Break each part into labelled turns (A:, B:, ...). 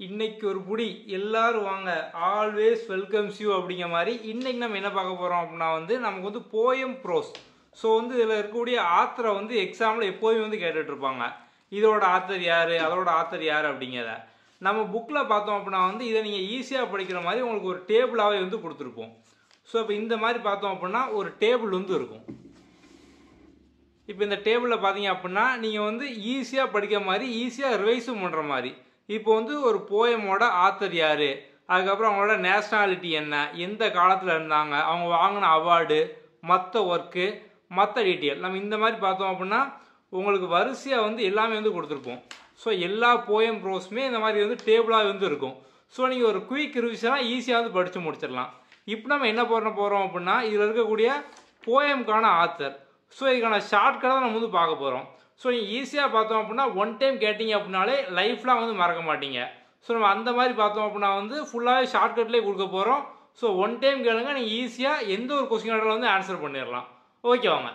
A: இன்னைக்கு ஒரு புடி எல்லாரும் வாங்க ஆல்வேஸ் வெல்கம்ஸ் யூ அப்படிங்கிற மாதிரி இன்னைக்கு நம்ம என்ன பார்க்க போகிறோம் அப்படின்னா நமக்கு போயம் ப்ரோஸ். ஸோ இதில் இருக்கக்கூடிய ஆத்தரை எக்ஸாமில் எப்போதுமே கேட்டுட்ருப்பாங்க, இதோட ஆத்தர் யார், அதோட ஆத்தர் யார் அப்படிங்கிறத. நம்ம புக்கில் பார்த்தோம் அப்படின்னா இதை நீங்கள் ஈஸியாக படிக்கிற மாதிரி உங்களுக்கு ஒரு டேபிளாகவே கொடுத்துருப்போம். ஸோ இப்போ இந்த மாதிரி பார்த்தோம் அப்படின்னா ஒரு டேபிள் இருக்கும். இப்போ இந்த டேபிளில் பார்த்தீங்க அப்படின்னா நீங்கள் ஈஸியாக படிக்கிற மாதிரி ஈஸியாக ரிவைஸும் பண்ணுற மாதிரி இப்போ ஒரு போயமோட ஆத்தர் யார், அதுக்கப்புறம் அவங்களோட நேஷ்னாலிட்டி என்ன, எந்த காலத்தில் இருந்தாங்க, அவங்க வாங்கின அவார்டு, மற்ற ஒர்க்கு, மற்ற டீட்டெயில் நம்ம இந்த மாதிரி பார்த்தோம் அப்படின்னா உங்களுக்கு வரிசையாக எல்லாமே கொடுத்துருப்போம். ஸோ எல்லா போயம் ப்ரோஸுமே இந்த மாதிரி டேபிளாக இருக்கும். ஸோ நீங்கள் ஒரு குயிக் ரிவிஷனாக ஈஸியாக படித்து முடிச்சிடலாம். இப்போ நம்ம என்ன பண்ண போகிறோம் அப்படின்னா இதில் இருக்கக்கூடிய போயமுக்கான ஆத்தர், ஸோ இதுக்கான ஷார்ட்கட்டை தான் நம்ம பார்க்க போகிறோம். ஸோ நீங்கள் ஈஸியாக பார்த்தோம் அப்படின்னா ஒன் டைம் கேட்டிங்க அப்படின்னாலே லைஃப்லாம் மறக்க மாட்டீங்க. ஸோ நம்ம அந்த மாதிரி பார்த்தோம் அப்படின்னா ஃபுல்லாகவே ஷார்ட்கட்லேயே கொடுக்க போகிறோம். ஸோ ஒன் டைம் கேளுங்க, நீங்கள் ஈஸியாக எந்த ஒரு கொஸ்டின் கேட்டாலும் ஆன்சர் பண்ணிடலாம். ஓகே வாங்க.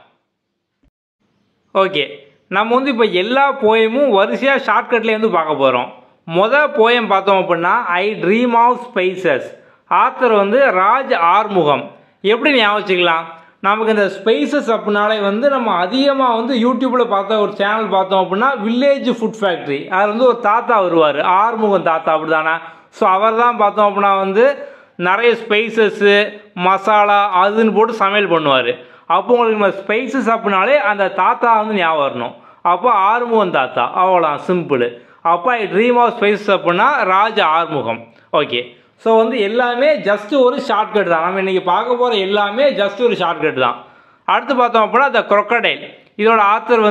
A: ஓகே, நம்ம இப்போ எல்லா போயமும் வரிசையாக ஷார்ட்கட்லேயே பார்க்க போகிறோம். மொதல் போயம் பார்த்தோம் அப்படின்னா I dream of spices, author Raj Arumugam. எப்படி ஞாபகம் வச்சுக்கலாம், நமக்கு இந்த ஸ்பைசஸ் அப்படின்னாலே நம்ம அதிகமாக யூடியூப்பில் பார்த்த ஒரு சேனல் பார்த்தோம் அப்படின்னா வில்லேஜ் ஃபுட் ஃபேக்ட்ரி. அதில் ஒரு தாத்தா வருவார், ஆறுமுகம் தாத்தா, அப்படி தானே. ஸோ அவர் தான் பார்த்தோம் அப்படின்னா நிறைய ஸ்பைசஸ்ஸு மசாலா அதுன்னு போட்டு சமையல் பண்ணுவார். அப்போ உங்களுக்கு இந்த ஸ்பைசஸ் அப்படின்னாலே அந்த தாத்தா ஞாபகம் வரணும். அப்போ ஆறுமுகம் தாத்தா, அவ்வளோ சிம்பிள். அப்போ ஐ ட்ரீம் ஆஃப் ஸ்பைசஸ் அப்படின்னா ராஜ் ஆறுமுகம். ஓகே, ஸோ எல்லாமே ஜஸ்ட் ஒரு ஷார்ட்கட் தான். நம்ம இன்றைக்கி பார்க்க போகிற எல்லாமே ஜஸ்ட் ஒரு ஷார்ட்கட் தான். அடுத்து பார்த்தோம் அப்படின்னா த crocodile, இதோட ஆத்தர்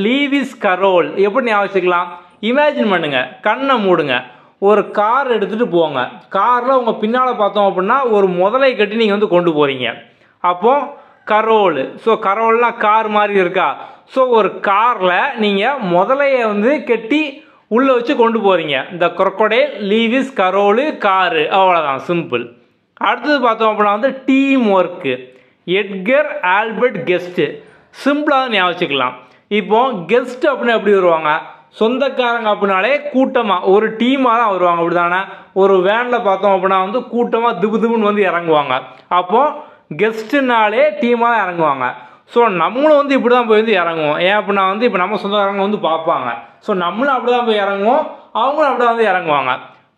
A: லீவிஸ் கரோல். எப்படி ஞாபகம் வச்சுக்கலாம், இமேஜின் பண்ணுங்கள், கண்ணை மூடுங்க, ஒரு கார் எடுத்துகிட்டு போங்க. காரில் உங்கள் பின்னால் பார்த்தோம் அப்படின்னா ஒரு முதலை கட்டி நீங்கள் கொண்டு போகிறீங்க. அப்போது கரோல், ஸோ கரோல்னா கார் மாதிரி இருக்கா. ஸோ ஒரு காரில் நீங்கள் முதலையை கட்டி உள்ளே வச்சு கொண்டு போகிறீங்க. இந்த crocodile லீவிஸ் கரோலு காரு, அவ்வளோதான், சிம்பிள். அடுத்தது பார்த்தோம் அப்படின்னா team work, Edgar Albert Guest. சிம்பிளாக ஞாபகம் வச்சுக்கலாம். இப்போ கெஸ்ட் அப்படின்னா எப்படி வருவாங்க, சொந்தக்காரங்க அப்படின்னாலே கூட்டமாக ஒரு டீமாக தான் வருவாங்க, அப்படி தானே. ஒரு வேனில் பார்த்தோம் அப்படின்னா கூட்டமாக திபுன்னு இறங்குவாங்க. அப்போது கெஸ்ட்டுனாலே டீமாக தான் இறங்குவாங்க. ஸோ நம்மளும் இப்படி தான் போய் இறங்குவோம். ஏன் அப்படின்னா இப்போ நம்ம சொந்தக்காரங்க பார்ப்பாங்க. ஸோ நம்மளும் அப்படி தான் போய் இறங்குவோம், அவங்களும் அப்படி தான் இறங்குவாங்க.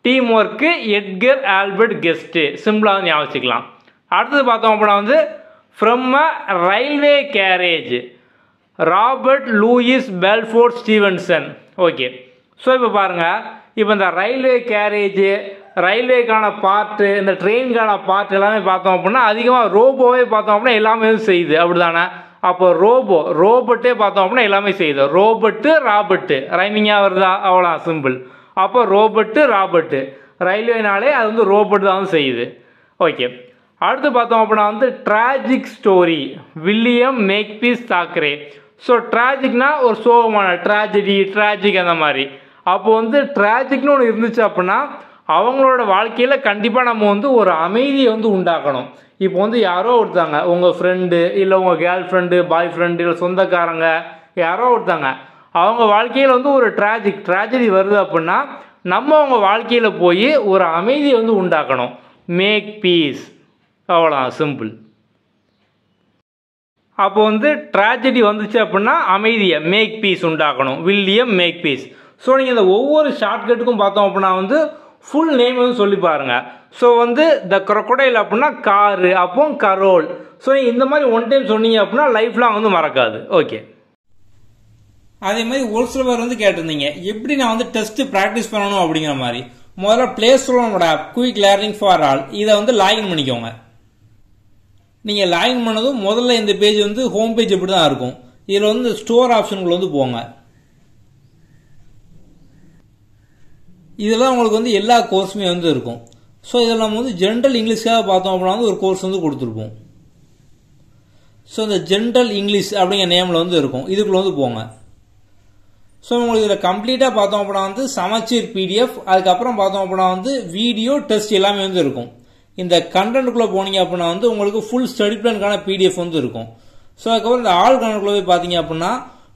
A: Team work Edgar Albert Guest, சிம்பிளாக ஞாபகம் வச்சுக்கலாம். அடுத்தது பார்த்தோம் அப்படின்னா from a railway carriage, Robert Louis பெல்ஃபோர்ட் ஸ்டீவன்சன். ஓகே, ஸோ இப்போ பாருங்கள், இப்போ இந்த ரயில்வே கேரேஜு, ரயில்வேக்கான பார்ட்டு, இந்த ட்ரெயினுக்கான பார்ட் எல்லாமே பார்த்தோம் அப்படின்னா அதிகமாக ரோபோவே பார்த்தோம் அப்படின்னா எல்லாமே செய்யுது, அப்படி தானே. அப்போ ரோபோட்டே பார்த்தோம் அப்படின்னா எல்லாமே செய்யுது. ரோபோட்டு ராபர்ட்டு ரைமிங்காக வருதா, அவ்வளோ சிம்பிள். அப்போ ரோபோட்டு ராபர்ட்டு, ரயில்வேனாலே அது ரோபோட் தான் செய்யுது. ஓகே, அடுத்து பார்த்தோம் அப்படின்னா tragic story, William Makepeace Thackeray. So ட்ராஜிக்னா ஒரு சோகமான ட்ராஜடி, ட்ராஜிக் அந்த மாதிரி. அப்போ ட்ராஜிக்னு ஒன்று இருந்துச்சு அப்படின்னா அவங்களோட வாழ்க்கையில் கண்டிப்பாக நம்ம ஒரு அமைதியை உண்டாக்கணும். இப்போ யாரோ ஒருத்தாங்க, உங்கள் ஃப்ரெண்டு இல்லை உங்கள் கேர்ள் ஃப்ரெண்டு, பாய் ஃப்ரெண்டு, இல்லை சொந்தக்காரங்க யாரோ ஒருத்தாங்க, அவங்க வாழ்க்கையில் ஒரு ட்ராஜடி வருது அப்படின்னா நம்ம அவங்க வாழ்க்கையில் போய் ஒரு அமைதியை உண்டாக்கணும். மேக் பீஸ், அவ்வளோ சிம்பிள். அப்போ ட்ராஜடி வந்துச்சு அப்படின்னா அமைதியை மேக் பீஸ் உண்டாக்கணும், வில்லியம் மேக் பீஸ். ஸோ நீங்கள் இந்த ஒவ்வொரு ஷார்ட்கட்டுக்கும் பார்த்தோம் அப்படின்னா ஃபுல் நேம் சொல்லி பாருங்க. ஸோ த crocodile அப்படின்னா காரு, அப்போ கரோல். ஸோ நீங்கள் இந்த மாதிரி ஒன் டைம் சொன்னீங்க அப்படின்னா லைஃப்லாம் மறக்காது. ஓகே, அதே மாதிரி ஒரு சில பேர் கேட்டிருந்தீங்க எப்படி நான் டெஸ்ட் ப்ராக்டிஸ் பண்ணணும் அப்படிங்கிற மாதிரி. முதல்ல பிளே ஸ்டோரோட app quick learning for all, இதை லாகின் பண்ணிக்கோங்க. நீங்கள் லாகின் பண்ணதும் முதல்ல இந்த பேஜ் ஹோம் பேஜ் இப்படி தான் இருக்கும். இதில் ஸ்டோர் ஆப்ஷனுக்குள்ள போங்க. இதெல்லாம் உங்களுக்கு எல்லா கோர்ஸுமே இருக்கும். ஸோ இதில் நம்ம ஜென்ரல் இங்கிலீஷ்க்காக பார்த்தோம் அப்படின்னா ஒரு கோர்ஸ் கொடுத்துருப்போம். ஸோ இந்த ஜென்ரல் இங்கிலீஷ் அப்படிங்கிற நேமில் இருக்கும், இதுக்குள்ள போங்க. ஸோ உங்களுக்கு இதில் கம்ப்ளீட்டாக பார்த்தோம் அப்படின்னா சமச்சீர் பிடிஎஃப், அதுக்கப்புறம் பார்த்தோம் அப்படின்னா வீடியோ டெஸ்ட் எல்லாமே இருக்கும். இந்த கண்டென்ட்டுக்குள்ளே போனீங்க அப்படின்னா உங்களுக்கு ஃபுல் ஸ்டடி பிளானுக்கான பிடிஎஃப் இருக்கும். ஸோ அதுக்கப்புறம் இந்த ஆல் கண்டென்ட்டுக்குள்ளே போய் பார்த்தீங்க அப்படின்னா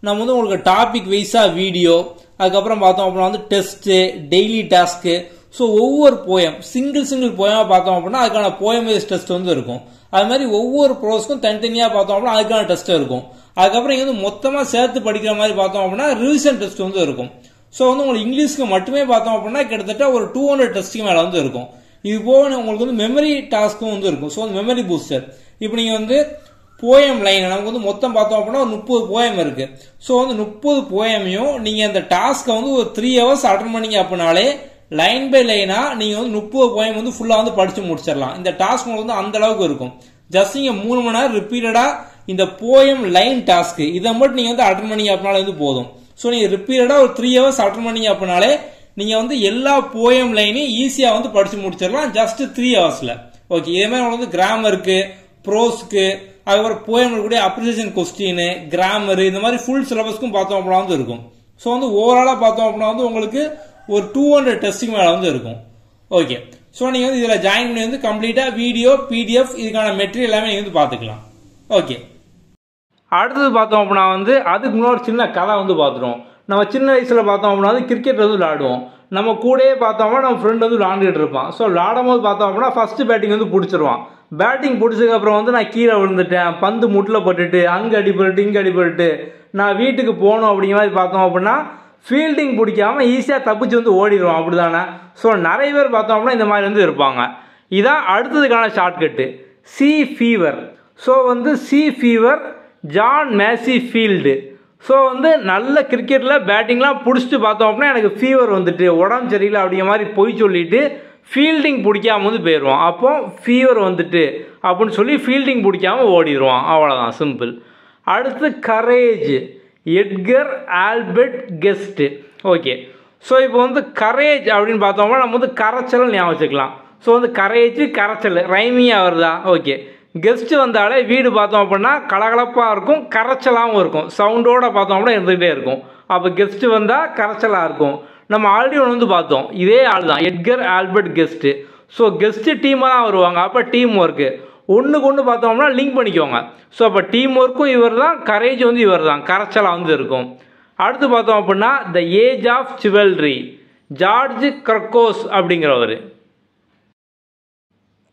A: நம்ம உங்களுக்கு டாபிக் வைஸாக வீடியோ, அதுக்கப்புறம் பார்த்தோம் அப்படின்னா டெஸ்ட்டு, டெய்லி டாஸ்க்கு, ஸோ ஒவ்வொரு போயம் சிங்கிள் போயமாக பார்த்தோம் அப்படின்னா அதுக்கான போயம் வைஸ் டெஸ்ட் வந்து இருக்கும். அது மாதிரி ஒவ்வொரு ப்ரோஸ்க்கும் தனித்தனியாக பார்த்தோம் அப்படின்னா அதுக்கான டெஸ்ட் இருக்கும். அதுக்கப்புறம் இங்கே வந்து மொத்தமாக சேர்த்து படிக்கிற மாதிரி பார்த்தோம் அப்படின்னா ரிவிஷன் டெஸ்ட் வந்து இருக்கும். ஸோ வந்து உங்களுக்கு இங்கிலீஷ்க்கு மட்டுமே பார்த்தோம் அப்படின்னா கிட்டத்தட்ட ஒரு 200 டெஸ்ட்டுக்கு மேலே வந்து இருக்கும். இது போக உங்களுக்கு வந்து மெமரி டாஸ்க்கும் வந்து இருக்கும். So memory booster. இப்போ நீங்கள் வந்து போயம் லைன் நமக்கு வந்து மொத்தம் பார்த்தோம் அப்படின்னா ஒரு 30 போயம் இருக்கு. ஸோ வந்து 30 போயமையும் நீங்கள் அந்த டாஸ்க்கை வந்து ஒரு 3 hours அட்டன் பண்ணீங்க அப்படின்னாலே லைன் பை லைனா நீங்க வந்து 30 போயம் வந்து ஃபுல்லா வந்து படிச்சு முடிச்சிடலாம். இந்த டாஸ்க் உங்களுக்கு வந்து அந்த அளவுக்கு இருக்கும். ஜஸ்ட் நீங்க 3 மணி நேரம் ரிப்பீட்டடா இந்த போயம் லைன் டாஸ்க் இதை மட்டும் நீங்க வந்து அட்டன் பண்ணீங்க அப்படின்னாலே வந்து போதும். ஸோ நீங்க ரிப்பீட்டடா ஒரு 3 hours அட்டன் பண்ணீங்க அப்படின்னாலே நீங்க வந்து எல்லா போயம் லைனையும் ஈஸியா வந்து படிச்சு முடிச்சிடலாம் ஜஸ்ட் 3 ஹவர்ஸ்ல. ஓகே, இதே மாதிரி உங்களுக்கு வந்து கிராமருக்கு, ப்ரோஸ்க்கு, அதுக்கப்புறம் போயம் இருக்கக்கூடிய அப்ரிசியேஷன் கொஸ்டின், கிராமர், இந்த மாதிரி ஃபுல் சிலபஸ்க்கும் பார்த்தோம் அப்படின்னா வந்து இருக்கும். ஸோ வந்து ஓவராலா பார்த்தோம் அப்படின்னா வந்து உங்களுக்கு ஒரு 200 டெஸ்ட்டுக்கு மேல வந்து இருக்கும். ஓகே, ஸோ நீங்க வந்து இதுல ஜாயின் பண்ணி வந்து கம்ப்ளீட்டா வீடியோ, பிடிஎஃப், இதுக்கான மெட்டீரியல் எல்லாமே நீங்க வந்து பாத்துக்கலாம். ஓகே, அடுத்தது பார்த்தோம் அப்படின்னா வந்து அதுக்கு முன்னாடி சின்ன கதை வந்து பார்த்துருவோம். நம்ம சின்ன வயசுல பார்த்தோம் அப்படின்னா வந்து கிரிக்கெட் வந்து விளையாடுவோம். நம்ம கூடயே பார்த்தோம்னா நம்ம ஃப்ரெண்ட் வந்து விளாண்டுட்டு இருப்பான். ஸோ விளாடும் போது பார்த்தோம் அப்படின்னா ஃபர்ஸ்ட் பேட்டிங் வந்து பிடிச்சிருவான். பேட்டிங் பிடிச்சதுக்கு அப்புறம் வந்து நான் கீழே விழுந்துட்டேன், பந்து முட்டில் பட்டுட்டு அங்கே அடிபட்டு இங்கே அடிபட்டு நான் வீட்டுக்கு போகணும் அப்படிங்கிற மாதிரி பார்த்தோம் அப்படின்னா ஃபீல்டிங் பிடிக்காம ஈஸியாக தப்பிச்சு வந்து ஓடிடுவோம். அப்படி தானே? ஸோ நிறைய பேர் பார்த்தோம் அப்படின்னா இந்த மாதிரி வந்து இருப்பாங்க. இதான் அடுத்ததுக்கான ஷார்ட்கட்டு, சி ஃபீவர். ஸோ வந்து sea fever, John Masefield. So வந்து நல்ல கிரிக்கெட்டில் பேட்டிங்லாம் பிடிச்சிட்டு பார்த்தோம் அப்படின்னா எனக்கு ஃபீவர் வந்துட்டு உடம்பு சரியில்லை அப்படிங்கிற மாதிரி போய் சொல்லிட்டு ஃபீல்டிங் பிடிக்காம வந்து போயிடுவான். அப்போ ஃபீவர் வந்துட்டு அப்படின்னு சொல்லி ஃபீல்டிங் பிடிக்காம ஓடிடுவான். அவ்வளோதான், சிம்பிள். அடுத்து courage, Edgar Albert guest. Okay, so இப்போ வந்து கரேஜ் அப்படின்னு பார்த்தோம்னா நம்ம வந்து கரைச்சல் ஞாபகம் வச்சுக்கலாம். ஸோ வந்து கரேஜ் கரைச்சல் ரைமிங்காக வருதா? ஓகே, கெஸ்ட் வந்தாலே வீடு பார்த்தோம் அப்படின்னா கலகலப்பாக இருக்கும், கரைச்சலாகவும் இருக்கும், சவுண்டோட பார்த்தோம் அப்படின்னா இருந்துகிட்டே இருக்கும். அப்போ கெஸ்ட் வந்தால் கரைச்சலாக இருக்கும். நம்ம ஆல்ரெடி ஒன்று வந்து பார்த்தோம், இதே ஆள் தான், Edgar Albert guest. So guest டீமாக தான் வருவாங்க. அப்போ டீம் ஒர்க்கு ஒன்றுக்கு ஒன்று பார்த்தோம்னா லிங்க் பண்ணிக்கோங்க. ஸோ அப்போ டீம் ஒர்க்கும் இவர் தான், கரேஜ் வந்து இவர் தான், கரைச்சலாக வந்து இருக்கும். அடுத்து பார்த்தோம் அப்படின்னா த ஏஜ் ஆஃப் சிவல்ரி, ஜார்ஜ் கிரக்கோஸ் அப்படிங்கிறவர்.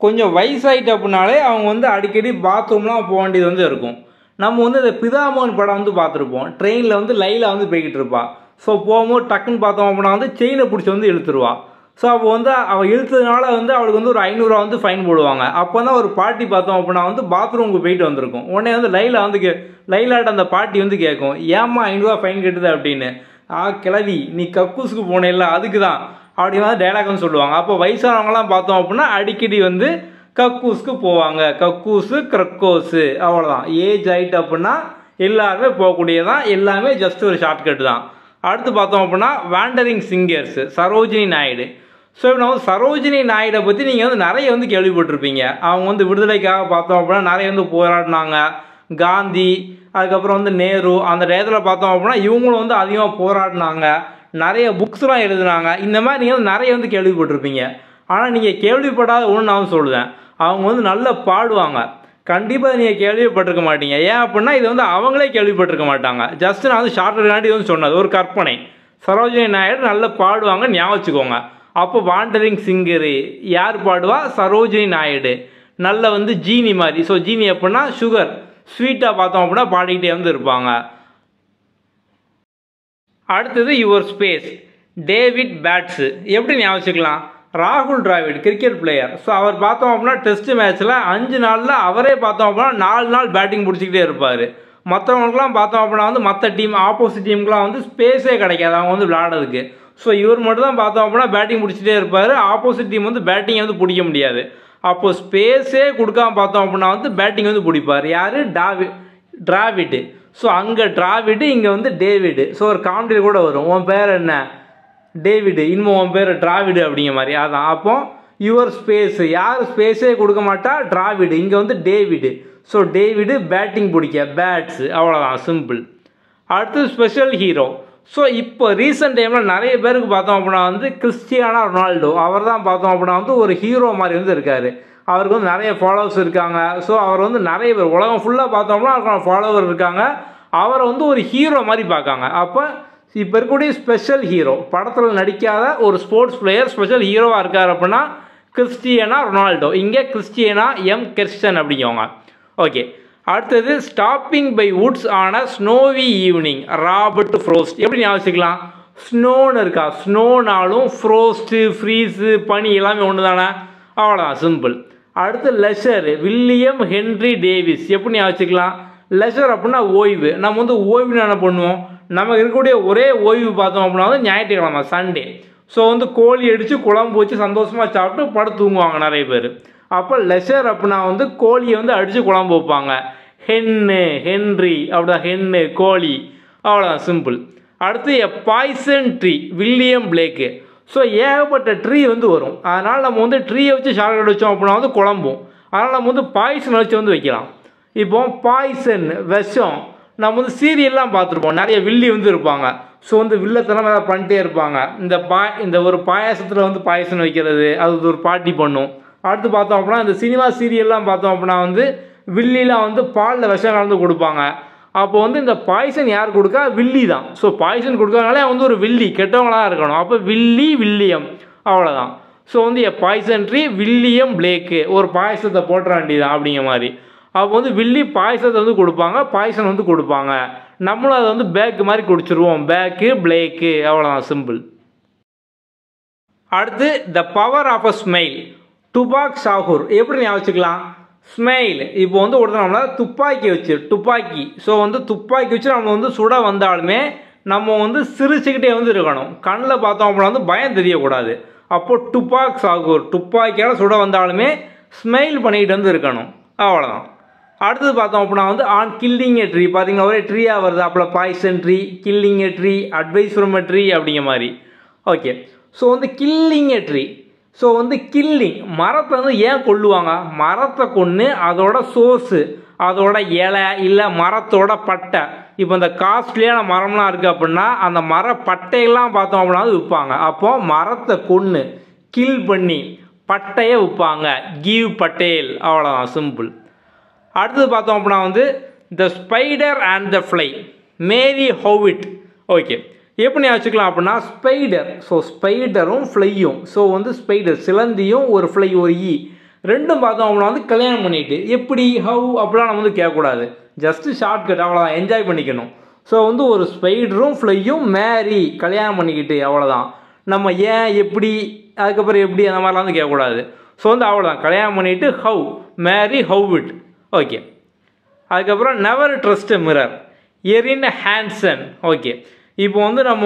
A: கொஞ்சம் வயசாயிட்டு அப்படின்னாலே அவங்க வந்து அடிக்கடி பாத்ரூம்லாம் போக வேண்டியது வந்து இருக்கும். நம்ம வந்து இந்த பிதாமோகன் படம் வந்து பார்த்துருப்போம். ட்ரெயினில் வந்து லைலா வந்து போய்கிட்டு இருப்பா. ஸோ போகும்போது டக்குன்னு பார்த்தோம் அப்படின்னா வந்து செயினை பிடிச்சி வந்து இழுத்துருவா. ஸோ அப்போ வந்து அவள் இழுத்ததுனால வந்து அவளுக்கு வந்து ஒரு 500 ரூபா வந்து ஃபைன் போடுவாங்க. அப்போ தான் ஒரு பாட்டி பார்த்தோம் அப்படின்னா வந்து பாத்ரூமுக்கு போயிட்டு வந்திருக்கும். உடனே வந்து லைலா வந்து லைலாட்ட அந்த பாட்டி வந்து கேட்கும், ஏம்மா 500 ரூபா ஃபைன் கட்டுது அப்படின்னு. கிளவி நீ கக்கூஸுக்கு போனேல்ல அதுக்கு தான் அப்படி வந்து டைலாக் வந்து சொல்லுவாங்க. அப்போ வயசானவங்கலாம் பார்த்தோம் அப்படின்னா அடிக்கடி வந்து கக்கூஸுக்கு போவாங்க. கக்கூஸு கிரக்கோஸு அவ்வளோதான். ஏஜ் ஆயிட்டு அப்படின்னா எல்லாருமே போகக்கூடியதான், எல்லாமே ஜஸ்ட் ஒரு ஷார்ட்கட் தான். அடுத்து பார்த்தோம் அப்படின்னா wandering singers, Sarojini Naidu. So இப்போ நம்ம சரோஜினி நாயுடை பற்றி நீங்கள் வந்து நிறைய வந்து கேள்விப்பட்டிருப்பீங்க. அவங்க வந்து விடுதலைக்காக பார்த்தோம் அப்படின்னா நிறைய வந்து போராடினாங்க. காந்தி, அதுக்கப்புறம் வந்து நேரு, அந்த டயத்தில் பார்த்தோம் அப்படின்னா இவங்களும் வந்து அதிகமாக போராடினாங்க, நிறைய புக்ஸ்லாம் எழுதுனாங்க. இந்த மாதிரி நீங்கள் வந்து நிறைய வந்து கேள்விப்பட்டிருப்பீங்க. ஆனால் நீங்கள் கேள்விப்படாத ஒன்று நான் சொல்லுவேன், அவங்க வந்து நல்லா பாடுவாங்க. கண்டிப்பாக நீங்கள் கேள்விப்பட்டிருக்க மாட்டீங்க. ஏன் அப்படின்னா இது வந்து அவங்களே கேள்விப்பட்டிருக்க மாட்டாங்க. ஜஸ்ட் நான் வந்து ஷார்ட்கட் வந்து சொன்னது, ஒரு கற்பனை. சரோஜினி நாயுடு நல்லா பாடுவாங்க, ஞாபகம் வச்சுக்கோங்க. அப்போ வாண்டரிங் சிங்கரு யார் பாடுவா? சரோஜினி நாயுடு. நல்ல வந்து ஜீனி மாதிரி. ஸோ ஜீனி அப்படின்னா சுகர், ஸ்வீட்டாக பார்த்தோம் அப்படின்னா பாடிக்கிட்டே வந்து இருப்பாங்க. அடுத்தது யுவர் ஸ்பேஸ், டேவிட் பேட்ஸ். எப்படி ஞாபகம் வச்சுக்கலாம்? ராகுல் டிராவிட் கிரிக்கெட் பிளேயர். ஸோ அவர் பார்த்தோம் அப்படின்னா டெஸ்ட் மேட்ச்சில் 5 நாளில் அவரே பார்த்தோம் அப்படின்னா 4 நாள் பேட்டிங் பிடிச்சிக்கிட்டே இருப்பார். மற்றவங்களுக்குலாம் பார்த்தோம் அப்படின்னா வந்து மற்ற டீம் ஆப்போசிட் டீமுக்குலாம் வந்து ஸ்பேஸே கிடைக்காது அவங்க வந்து விளையாடுறதுக்கு. ஸோ இவர் மட்டும் தான் பார்த்தோம் அப்படின்னா பேட்டிங் பிடிச்சிட்டே இருப்பார். ஆப்போசிட் டீம் வந்து பேட்டிங்கை வந்து பிடிக்க முடியாது. அப்போது ஸ்பேஸே கொடுக்காம பார்த்தோம் அப்படின்னா வந்து பேட்டிங் வந்து பிடிப்பார். யார்? டிராவிடு. ஸோ அங்கே டிராவிடு, இங்கே வந்து டேவிடு. ஸோ ஒரு காமெடி கூட வரும், உன் பேர் என்ன? டேவிடு, இன்னும் உன் பேர் டிராவிடு அப்படிங்கிற மாதிரி. அதான் அப்போ யுவர் ஸ்பேஸ், யார் ஸ்பேஸே கொடுக்க மாட்டா? டிராவிடு. இங்கே வந்து டேவிடு. ஸோ டேவிடு பேட்டிங் பிடிக்க, பேட்ஸ், அவ்வளோதான், சிம்பிள். அடுத்து ஸ்பெஷல் ஹீரோ. ஸோ இப்போ ரீசெண்ட் டைமில் நிறைய பேருக்கு பார்த்தோம் அப்படின்னா வந்து கிறிஸ்டியானோ ரொனால்டோ, அவர் தான் பார்த்தோம் அப்படின்னா வந்து ஒரு ஹீரோ மாதிரி வந்து இருக்கார். அவருக்கு வந்து நிறைய ஃபாலோவர்ஸ் இருக்காங்க. ஸோ அவர் வந்து நிறைய பேர் உலகம் ஃபுல்லாக பார்த்தோம்னா அவருக்கான ஃபாலோவர் இருக்காங்க. அவரை வந்து ஒரு ஹீரோ மாதிரி பார்க்காங்க. அப்போ இப்போ இருக்கக்கூடிய ஸ்பெஷல் ஹீரோ படத்தில் நடிக்காத ஒரு ஸ்போர்ட்ஸ் பிளேயர் ஸ்பெஷல் ஹீரோவாக இருக்கார் அப்படின்னா கிறிஸ்டியானோ ரொனால்டோ. இங்கே கிறிஸ்டியானா எம் கிறிஸ்டன் அப்படிங்கவங்க. ஓகே, அடுத்தது ஸ்டாப்பிங் பை வுட்ஸ் ஆன ஸ்னோவி ஈவினிங் ராபர்ட் ஃப்ரோஸ்ட். எப்படி ஞாபகிக்கலாம்? ஸ்னோன்னு இருக்கா, ஸ்னோனாலும் ஃப்ரோஸ்ட்டு ஃப்ரீஸு பனி எல்லாமே ஒன்று தானே, அவ்வளோதான், சிம்பிள். அடுத்து லெஷர் வில்லியம் ஹென்ரி டேவிஸ். எப்படி ஞாபகிக்கலாம்? லெஷர் அப்படின்னா ஓய்வு. நம்ம வந்து ஓய்வுன்னு என்ன பண்ணுவோம், நமக்கு இருக்கக்கூடிய ஒரே ஓய்வு பார்த்தோம் அப்படின்னா வந்து ஞாயிற்றுக்கிழமை சண்டே. ஸோ வந்து கோழி அடித்து குழம்பு வச்சு சந்தோஷமாக சாப்பிட்டு படுத்து தூங்குவாங்க நிறைய பேர். அப்போ லெஷர் அப்படின்னா வந்து கோழியை வந்து அடித்து குழம்பு வைப்பாங்க. ஹென்னு ஹென்ரி அப்படிதான், ஹென்னு கோழி, அவ்வளோதான், சிம்பிள். அடுத்து எ பாய்சன் ட்ரீ வில்லியம் பிளேக்கு. ஸோ ஏகப்பட்ட ட்ரீ வந்து வரும். அதனால் நம்ம வந்து ட்ரீயை வச்சு ஷார்ட்கட் வச்சோம் அப்படின்னா வந்து குழம்பும். அதனால் நம்ம வந்து பாய்சன் வச்சு வந்து வைக்கலாம். இப்போ பாய்சன் விஷம். நம்ம வந்து சீரியல்லாம் பார்த்துருப்போம், நிறைய வில்லி வந்து இருப்பாங்க. ஸோ வந்து வில்லத்தெல்லாம் வேறு பண்ணிட்டே இருப்பாங்க. இந்த ஒரு பாயாசத்தில் வந்து பாயசம் வைக்கிறது, அது ஒரு பாட்டி பண்ணும். அடுத்து பார்த்தோம் அப்படின்னா இந்த சினிமா சீரியல்லாம் பார்த்தோம் அப்படின்னா வந்து வில்லிலாம் வந்து பாலில் விஷம் கலந்து கொடுப்பாங்க. அப்போ வந்து இந்த பாய்சன் யார் கொடுக்கா? வில்லி தான். ஸோ பாய்சன் கொடுக்கறதுனாலே வந்து ஒரு வில்லி கெட்டவங்களாக இருக்கணும். அப்போ வில்லி வில்லியம், அவ்வளோதான். ஸோ வந்து எ பாய்சன் ட்ரீ வில்லியம் பிளேக்கு, ஒரு பாயசத்தை போட்டுற வேண்டியதான் அப்படிங்கிற மாதிரி. அப்போ வந்து வில்லி பாயசத்தை வந்து கொடுப்பாங்க, பாய்சன் வந்து கொடுப்பாங்க. நம்மளும் அதை வந்து பேக்கு மாதிரி குடிச்சிருவோம், பேக்கு பிளேக்கு, அவ்வளோதான், சிம்பிள். அடுத்து the power of a smile Tupac Shakur. எப்படி ஞாபகிக்கலாம்? ஸ்மைல் இப்போ வந்து ஒருத்தர் துப்பாக்கி வச்சு துப்பாக்கி. ஸோ வந்து துப்பாக்கி வச்சு நம்ம வந்து சுட வந்தாலுமே நம்ம வந்து சிரிச்சுக்கிட்டே வந்து இருக்கணும். கண்ணில் பார்த்தோம் அப்படின்னா வந்து பயம் தெரியக்கூடாது. அப்போது டுபாக் ஷாகூர் துப்பாக்கியால் சுட வந்தாலுமே ஸ்மைல் பண்ணிக்கிட்டு வந்து இருக்கணும், அவ்வளோதான். அடுத்தது பார்த்தோம் அப்படின்னா வந்து ஆன் கில்லிங் எ ட்ரீ. பார்த்தீங்கன்னா ஒரே ட்ரீயாக வருது. அப்போ poison tree, killing a tree, advice from a tree அப்படிங்கிற மாதிரி. ஓகே, ஸோ வந்து கில்லிங் எ ட்ரீ. ஸோ வந்து கில்லிங் மரத்தை வந்து ஏன் கொல்லுவாங்க? மரத்தை கொன்று அதோட சோர்ஸு, அதோட இலை இல்லை மரத்தோட பட்டை. இப்போ இந்த காஸ்ட்லியான மரம்லாம் இருக்குது அப்படின்னா அந்த மர பட்டையெல்லாம் பார்த்தோம் அப்படின்னா விற்பாங்க. அப்போது மரத்தை கொன்று கில் பண்ணி பட்டையை விற்பாங்க, கிவ் பட்டேல், அவ்வளோதான், சிம்பிள். அடுத்தது பார்த்தோம் அப்படின்னா வந்து the spider and the fly Mary Howitt. Okay, எப்படி வச்சுக்கலாம் அப்படின்னா ஸ்பைடர். ஸோ ஸ்பைடரும் ஃப்ளையும். ஸோ வந்து ஸ்பைடர் சிலந்தியும் ஒரு ஃப்ளை ஒரு ரெண்டும் பார்த்தோம் அப்படின்னா வந்து கல்யாணம் பண்ணிட்டு எப்படி ஹவு அப்படிலாம் நம்ம வந்து கேட்கக்கூடாது. ஜஸ்ட்டு ஷார்ட்கட், அவ்வளோதான், என்ஜாய் பண்ணிக்கணும். ஸோ வந்து ஒரு ஸ்பைடரும் ஃப்ளையும் மேரி கல்யாணம் பண்ணிக்கிட்டு, அவ்வளோதான். நம்ம ஏன் எப்படி அதுக்கப்புறம் எப்படி அந்த மாதிரிலாம் வந்து கேட்கக்கூடாது. ஸோ வந்து அவ்வளோதான், கல்யாணம் பண்ணிவிட்டு ஹவு மேரி ஹோவிட். ஓகே, அதுக்கப்புறம் never trust mirror Erin Hanson. Okay, இப்போ வந்து நம்ம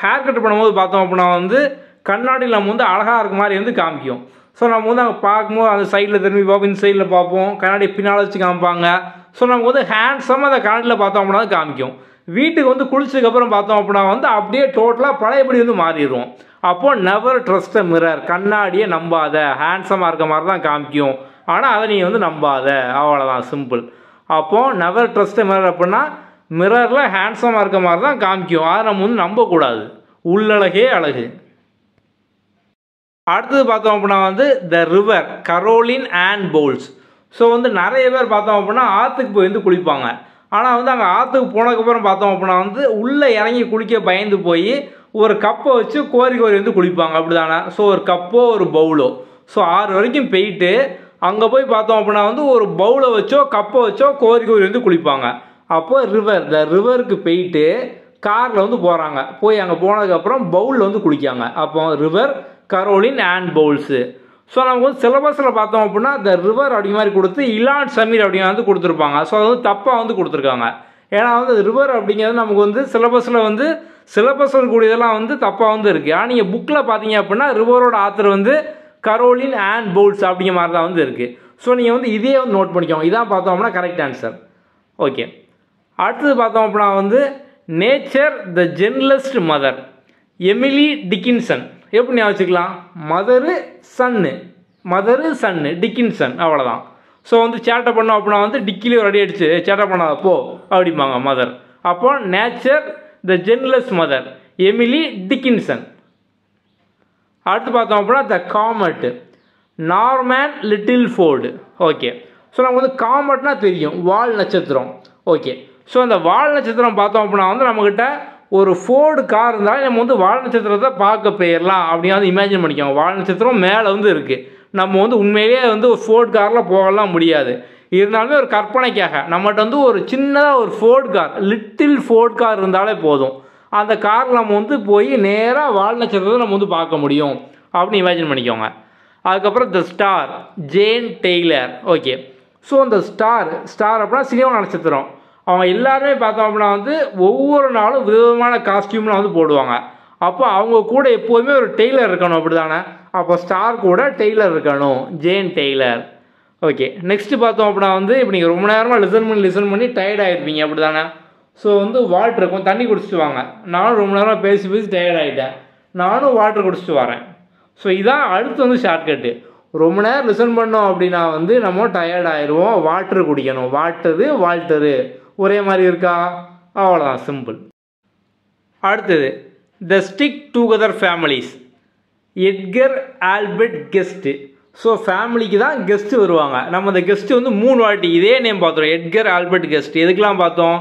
A: ஹேர் கட் பண்ணும்போது பார்த்தோம் அப்படின்னா வந்து கண்ணாடியில் நம்ம வந்து அழகாக இருக்க மாதிரி வந்து காமிக்கும். ஸோ நம்ம வந்து அங்கே பார்க்கும்போது அந்த சைடில் திரும்பி பார்ப்போம், இந்த சைடில் பார்ப்போம், கண்ணாடி பின்னால் வச்சு காமிப்பாங்க. ஸோ நமக்கு வந்து ஹேண்ட்ஸமாக அந்த கண்ணாடியில் பார்த்தோம் அப்படின்னா காமிக்கும். வீட்டுக்கு வந்து குளிச்சதுக்கப்புறம் பார்த்தோம் அப்படின்னா வந்து அப்படியே டோட்டலாக பழையபடி வந்து மாறிடுவோம். அப்போது நெவர் ட்ரஸ்ட் மிரர் கண்ணாடியை நம்பாத, ஹேண்ட்ஸமாக இருக்க மாதிரி தான் காமிக்கும், ஆனால் அதை நீங்கள் வந்து நம்பாத, அவ்வளோதான், சிம்பிள். அப்போது நெவர் ட்ரஸ்ட் மிரர் அப்படின்னா மிரரில் ஹேண்ட்ஸமாக இருக்க மாதிரி தான் காமிக்கும், அதை நம்ம வந்து நம்பக்கூடாது. உள்ளழகே அழகு. அடுத்தது பார்த்தோம் அப்படின்னா வந்து the river Caroline and Bowles. So வந்து நிறைய பேர் பார்த்தோம் அப்படின்னா ஆற்றுக்கு போய் வந்து குளிப்பாங்க. ஆனால் வந்து அங்கே ஆற்றுக்கு போனதுக்கப்புறம் பார்த்தோம் அப்படின்னா வந்து உள்ளே இறங்கி குளிக்க பயந்து போய் ஒரு கப்பை வச்சு கோரி வந்து குளிப்பாங்க, அப்படி தானே? ஸோ ஒரு கப்போ ஒரு பவுலோ, ஸோ 6 வரைக்கும் போயிட்டு அங்கே போய் பார்த்தோம் அப்படின்னா வந்து ஒரு பவுலை வச்சோ கப்பை வச்சோ கோரி வந்து குளிப்பாங்க. அப்போது ரிவர் த ரிவருக்கு போயிட்டு காரில் வந்து போகிறாங்க, போய் அங்கே போனதுக்கப்புறம் பவுலில் வந்து குளிக்காங்க. அப்போ river Caroline and bowls. So நமக்கு வந்து சிலபஸில் பார்த்தோம் அப்படின்னா த ரிவர் அப்படி மாதிரி கொடுத்து இலான் சமீர் அப்படிங்க வந்து கொடுத்துருப்பாங்க. ஸோ அது வந்து தப்பாக வந்து கொடுத்துருக்காங்க. ஏன்னா வந்து ரிவர் அப்படிங்கிறது நமக்கு வந்து சிலபஸில் இருக்கக்கூடியதெல்லாம் வந்து தப்பாக வந்து இருக்குது. ஆனால் நீங்கள் புக்கில் பார்த்தீங்க அப்படின்னா ரிவரோட ஆத்தர் வந்து கரோலின் அண்ட் பவுல்ஸ் அப்படிங்கிற மாதிரி தான் வந்து இருக்குது. ஸோ நீங்கள் வந்து இதே வந்து நோட் பண்ணிக்கோங்க, இதான் பார்த்தோம் அப்படின்னா கரெக்ட் ஆன்சர். ஓகே, அடுத்தது பார்த்தோம் அப்படின்னா வந்து nature the gentlest mother Emily Dickinson. எப்படி ஞாபகிக்கலாம்? மதரு சன்னு டிக்கின்சன், அவ்வளோதான். ஸோ வந்து சேட்டை பண்ணோம் அப்படின்னா வந்து டிக்கிலே ஒரு அடி அடிச்சு சேட்டை பண்ணாதப்போ அப்படிம்பாங்க மதர். அப்போ nature the gentlest mother Emily Dickinson. அடுத்து பார்த்தோம் அப்படின்னா the comet Norman Littleford. Okay, so நமக்கு வந்து காமெட்னா தெரியும், வால் நட்சத்திரம். ஓகே, ஸோ அந்த வால் நட்சத்திரம் பார்த்தோம் அப்படின்னா வந்து நம்மக்கிட்ட ஒரு ஃபோர்டு கார் இருந்தாலும் நம்ம வந்து வால் நட்சத்திரத்தை பார்க்க போயிடலாம் அப்படின்னு இமேஜின் பண்ணிக்கோங்க. வால் நட்சத்திரம் மேலே வந்து இருக்குது. நம்ம வந்து உண்மையிலேயே வந்து ஒரு ஃபோர்டு காரில் போகலாம் முடியாது. இருந்தாலுமே ஒரு கற்பனைக்காக நம்மகிட்ட வந்து ஒரு சின்னதாக ஒரு Ford car, little Ford car இருந்தாலே போதும். அந்த காரில் நம்ம வந்து போய் நேராக வால் நட்சத்திரத்தை நம்ம வந்து பார்க்க முடியும் அப்படின்னு இமேஜின் பண்ணிக்கோங்க. அதுக்கப்புறம் the star, Jane Taylor. Okay, so அந்த ஸ்டார் அப்படின்னா சினிமா நட்சத்திரம். அவங்க எல்லாருமே பார்த்தோம் அப்படின்னா வந்து ஒவ்வொரு நாளும் விதவிதமான காஸ்டியூம்லாம் வந்து போடுவாங்க. அப்போ அவங்க கூட எப்போதுமே ஒரு டெய்லர் இருக்கணும், அப்படி தானே? அப்போ ஸ்டார் கூட டெய்லர் இருக்கணும், ஜேன் டெய்லர். ஓகே, நெக்ஸ்ட்டு பார்த்தோம் அப்படின்னா வந்து இப்போ நீங்கள் ரொம்ப நேரமாக லிசன் பண்ணி டயர்ட் ஆகிருப்பீங்க, அப்படி தானே? ஸோ வந்து வாட்டர் இருக்கும், தண்ணி குடிச்சிட்டு வாங்க. நானும் ரொம்ப நேரம் பேசி டயர்ட் ஆகிட்டேன், நானும் வாட்டர் குடிச்சிட்டு வரேன். ஸோ இதான் அடுத்து வந்து ஷார்ட்கட்டு. ரொம்ப நேரம் லிசன் பண்ணோம் அப்படின்னா வந்து நம்ம டயர்ட் ஆயிடுவோம், வாட்டர் குடிக்கணும். வால்டரு ஒரே மாதிரி இருக்கா? அவ்வளோதான், சிம்பிள். அடுத்தது த stick together families, Edgar Albert guest. So ஃபேமிலிக்கு தான் கெஸ்ட்டு வருவாங்க. நம்ம அந்த கெஸ்ட்டு வந்து 3 வாட்டி இதே நேம் பார்த்தோம், எட்கர் ஆல்பர்ட் கெஸ்ட். எதுக்கெலாம் பார்த்தோம்?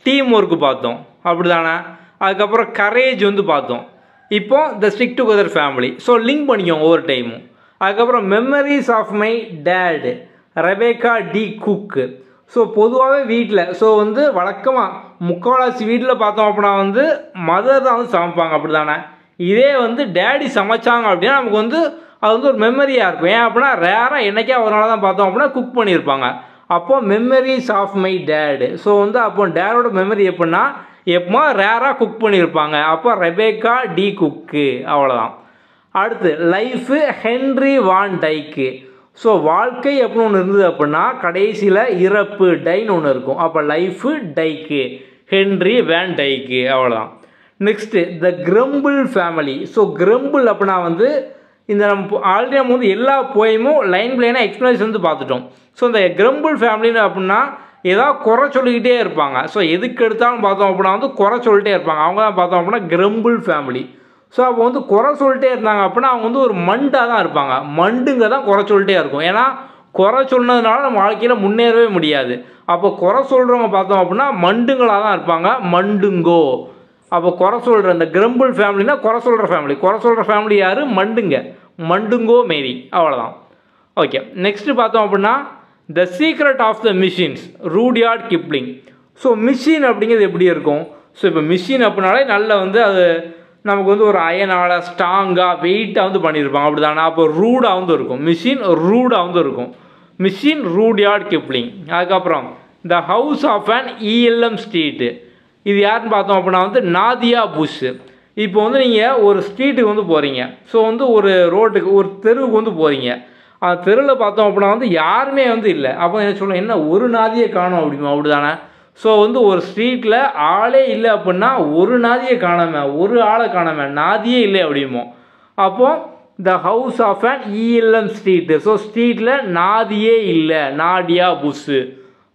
A: டீம் ஒர்க்கு பார்த்தோம், அப்படி தானே? அதுக்கப்புறம் கரேஜ் வந்து பார்த்தோம். இப்போ the stick together family. So link பண்ணிக்கோங்க ஒவ்வொரு டைமும். அதுக்கப்புறம் memories of my dad, Rebecca D Cook. So பொதுவாகவே வீட்டில் ஸோ வந்து வழக்கமாக முக்கால்வாசி வீட்டில் பார்த்தோம் அப்படின்னா வந்து மதர் தான் வந்து சமைப்பாங்க, அப்படி தானே? இதே வந்து டேடி சமைச்சாங்க அப்படின்னா நமக்கு வந்து அது வந்து ஒரு மெமரியாக இருக்கும். ஏன் அப்படின்னா ரேராக என்னைக்கே ஒரு நாள் தான் பார்த்தோம் அப்படின்னா குக் பண்ணியிருப்பாங்க. அப்போது memories of my dad. So வந்து அப்போ டேடோட மெமரி எப்படின்னா எப்போ ரேராக குக் பண்ணியிருப்பாங்க. அப்போ ரெபேக்கா டி குக்கு, அவ்வளோதான். அடுத்து லைஃபு, ஹென்ரி வான் டைக்கு. ஸோ வாழ்க்கை எப்படின்னு ஒன்று இருந்தது அப்படின்னா கடைசியில் இறப்பு, டைன்னு ஒன்று இருக்கும். அப்போ லைஃபு டைக்கு, ஹென்ரி வேன் டைக்கு, அவ்வளோதான். நெக்ஸ்ட்டு த கிரம்பிள் ஃபேமிலி. ஸோ கிரம்பிள் அப்படின்னா வந்து இந்த நம்ம ஆல்ரெடி நம்ம வந்து எல்லா போயமும் லைன் லைனாக எக்ஸ்பிளனேஷன் வந்து பார்த்துட்டோம். ஸோ இந்த கிரம்பிள் ஃபேமிலின்னு அப்படின்னா ஏதாவது குறை சொல்லிக்கிட்டே இருப்பாங்க. ஸோ எதுக்கு எடுத்தாலும் பார்த்தோம் அப்படின்னா வந்து குறை சொல்லிட்டே இருப்பாங்க. அவங்க தான் பார்த்தோம் அப்படின்னா கிரம்பிள் ஃபேமிலி. ஸோ அப்போ வந்து குறை சொல்லிட்டே இருந்தாங்க அப்படின்னா அவங்க வந்து ஒரு மண்டாக தான் இருப்பாங்க. மண்டுங்க தான் குறை சொல்லிட்டே இருக்கும். ஏன்னா குறை சொன்னதுனால நம்ம வாழ்க்கையில் முன்னேறவே முடியாது. அப்போ குறை சொல்கிறவங்க பார்த்தோம் அப்படின்னா மண்டுங்களாக தான் இருப்பாங்க, மண்டுங்கோ. அப்போ குறை சொல்கிற இந்த கிரம்பிள் ஃபேமிலினா குறை சொல்கிற ஃபேமிலி. குறை சொல்கிற ஃபேமிலி யார்? மண்டுங்க, மண்டுங்கோ மேரி, அவ்வளோதான். ஓகே, நெக்ஸ்ட்டு பார்த்தோம் அப்படின்னா the secret of the machines, Rudyard Kipling. So machine அப்படிங்கிறது எப்படி இருக்கும்? ஸோ இப்போ மிஷின் அப்படின்னாலே நல்ல வந்து அது நமக்கு வந்து ஒரு அயனால் ஸ்ட்ராங்காக வெயிட்டாக வந்து பண்ணியிருப்பாங்க, அப்படி தானே? அப்போ ரூடாக வந்து இருக்கும் மிஷின், ரூடாக வந்து இருக்கும் மிஷின், ரூடியார்ட் கிப்ளிங். அதுக்கப்புறம் the house of an elm street. இது யாருன்னு பார்த்தோம் அப்படின்னா வந்து நாதியா புஷ். இப்போ வந்து நீங்கள் ஒரு ஸ்ட்ரீட்டுக்கு வந்து போகிறீங்க. ஸோ வந்து ஒரு ரோட்டுக்கு ஒரு தெருவுக்கு வந்து போகிறீங்க. அந்த தெருவில் பார்த்தோம் அப்படின்னா வந்து யாருமே வந்து இல்லை. அப்போ என்ன சொல்லணும், என்ன ஒரு நாதியை காணும் அப்படிமா, அப்படி தானே? ஸோ வந்து ஒரு ஸ்ட்ரீட்டில் ஆளே இல்லை அப்படின்னா ஒரு நாதியை காணாம, ஒரு ஆளை காணாம, நாதியே இல்லை அப்படிமோ. அப்போது the house of an elm street. So ஸ்ட்ரீட்டில் நாதியே இல்லை, நாடியா புஷ்ஷு,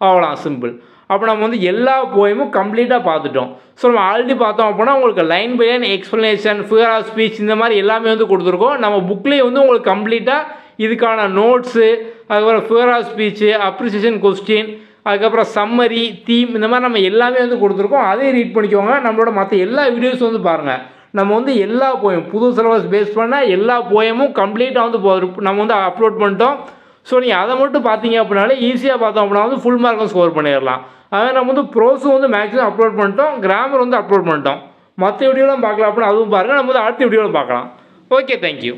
A: அவ்வளோ சிம்பிள். அப்போ நம்ம வந்து எல்லா போயமும் கம்ப்ளீட்டாக பார்த்துட்டோம். ஸோ நம்ம ஆல்ரெடி பார்த்தோம் அப்படின்னா உங்களுக்கு line by line explanation, figure of speech இந்த மாதிரி எல்லாமே வந்து கொடுத்துருக்கோம். நம்ம புக்லேயே வந்து உங்களுக்கு கம்ப்ளீட்டாக இதுக்கான நோட்ஸு, அதுக்கப்புறம் figure of speech, appreciation question, அதுக்கப்புறம் சம்மரி, தீம், இந்த மாதிரி நம்ம எல்லாமே வந்து கொடுத்துருக்கோம். அதையும் ரீட் பண்ணிக்கோங்க. நம்மளோட மற்ற எல்லா வீடியோஸும் வந்து பாருங்கள். நம்ம வந்து எல்லா போயம் புது சிலபஸ் பேஸ் பண்ண எல்லா போயமும் கம்ப்ளீட்டாக வந்து நம்ம வந்து அப்லோட் பண்ணிட்டோம். ஸோ நீங்கள் அதை மட்டும் பார்த்தீங்க அப்படின்னாலே ஈஸியாக பார்த்தோம் அப்படின்னா வந்து ஃபுல் மார்க்கும் ஸ்கோர் பண்ணிடலாம். அதனால் நம்ம வந்து ப்ரோஸும் வந்து மேக்ஸிமம் அப்லோட் பண்ணிட்டோம், கிராமர் வந்து அப்லோட் பண்ணிட்டோம். மற்ற வீடியோலாம் பார்க்கலாம் அப்படின்னா அதுவும் பாருங்கள். நம்ம வந்து அடுத்த வீடியோவில் பார்க்கலாம். Okay, thank you.